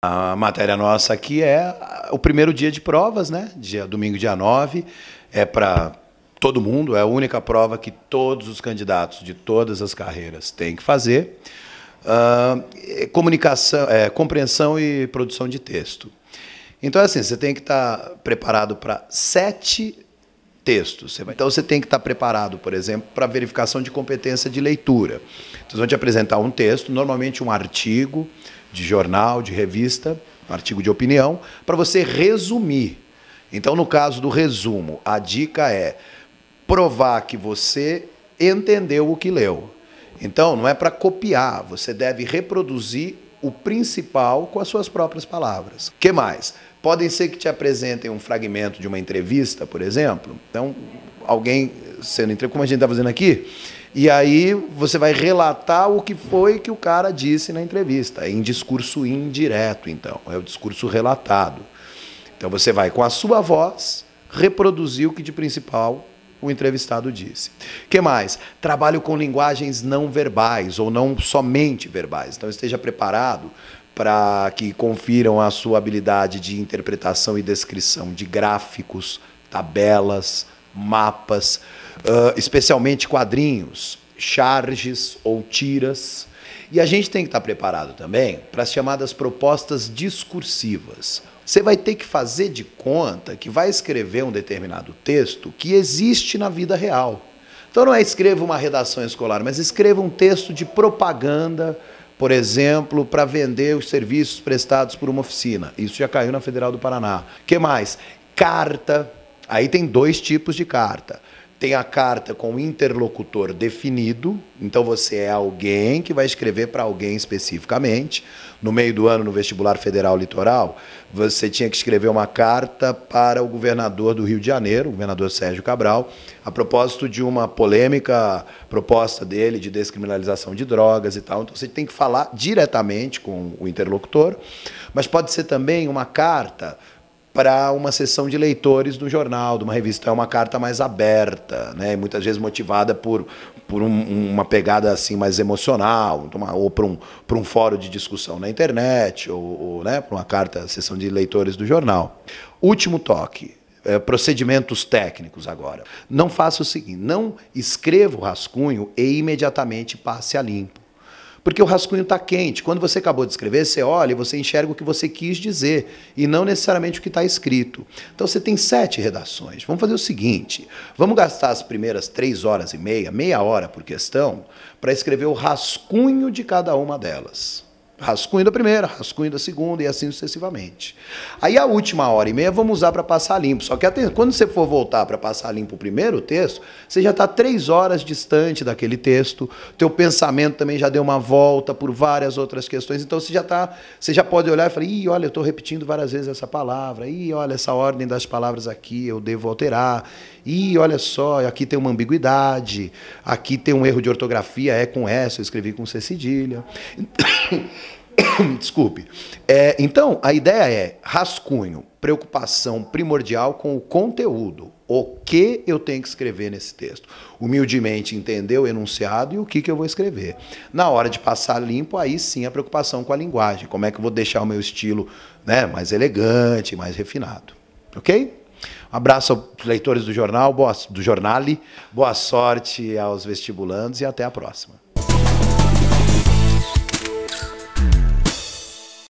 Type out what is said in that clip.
A matéria nossa aqui é o primeiro dia de provas, né? Domingo, dia 9, é para todo mundo, é a única prova que todos os candidatos de todas as carreiras têm que fazer. Comunicação, compreensão e produção de texto. Então, assim, você tem que estar preparado para 7 textos. Então, você tem que estar preparado, por exemplo, para verificação de competência de leitura. Então, eles vão te apresentar um texto, normalmente um artigo de jornal, de revista, um artigo de opinião, para você resumir. Então, no caso do resumo, a dica é provar que você entendeu o que leu. Então, não é para copiar, você deve reproduzir o principal com as suas próprias palavras. O que mais? Podem ser que te apresentem um fragmento de uma entrevista, por exemplo. Então, alguém sendo entrevistado, como a gente está fazendo aqui, e aí você vai relatar o que foi que o cara disse na entrevista, em discurso indireto, então, é o discurso relatado. Então, você vai, com a sua voz, reproduzir o que de principal o entrevistado disse. O que mais? Trabalho com linguagens não verbais, ou não somente verbais. Então, esteja preparado para que confiram a sua habilidade de interpretação e descrição de gráficos, tabelas, mapas, especialmente quadrinhos, charges ou tiras. E a gente tem que estar preparado também para as chamadas propostas discursivas. Você vai ter que fazer de conta que vai escrever um determinado texto que existe na vida real. Então não é escreva uma redação escolar, mas escreva um texto de propaganda, por exemplo, para vender os serviços prestados por uma oficina. Isso já caiu na Federal do Paraná. O que mais? Carta. Aí tem 2 tipos de carta. Tem a carta com interlocutor definido, então você é alguém que vai escrever para alguém especificamente. No meio do ano, no Vestibular Federal Litoral, você tinha que escrever uma carta para o governador do Rio de Janeiro, o governador Sérgio Cabral, a propósito de uma polêmica proposta dele de descriminalização de drogas e tal. Então você tem que falar diretamente com o interlocutor, mas pode ser também uma carta para uma sessão de leitores do jornal, de uma revista. É uma carta mais aberta, né? Muitas vezes motivada por uma pegada assim mais emocional, ou por um fórum de discussão na internet, ou né, por uma carta, sessão de leitores do jornal. Último toque, procedimentos técnicos agora. Não faça o seguinte, não escreva o rascunho e imediatamente passe a limpo. Porque o rascunho está quente. Quando você acabou de escrever, você olha e você enxerga o que você quis dizer e não necessariamente o que está escrito. Então você tem 7 redações. Vamos fazer o seguinte, vamos gastar as primeiras 3 horas e meia hora por questão, para escrever o rascunho de cada uma delas. Rascunho da primeira, rascunho da segunda e assim sucessivamente. Aí a última hora e meia vamos usar para passar limpo. Só que quando você for voltar para passar limpo o primeiro texto, você já está 3 horas distante daquele texto, teu pensamento também já deu uma volta por várias outras questões, então você já pode olhar e falar, ih, olha, eu estou repetindo várias vezes essa palavra, ih, olha, essa ordem das palavras aqui eu devo alterar, ih, olha só, aqui tem uma ambiguidade, aqui tem um erro de ortografia, é com S, eu escrevi com C cedilha. Desculpe. Então, a ideia é rascunho, preocupação primordial com o conteúdo. O que eu tenho que escrever nesse texto? Humildemente entender o enunciado e o que eu vou escrever. Na hora de passar limpo, aí sim a preocupação com a linguagem. Como é que eu vou deixar o meu estilo, né, mais elegante, mais refinado. Ok? Um abraço aos leitores do jornal, do Jornale, boa sorte aos vestibulandos e até a próxima.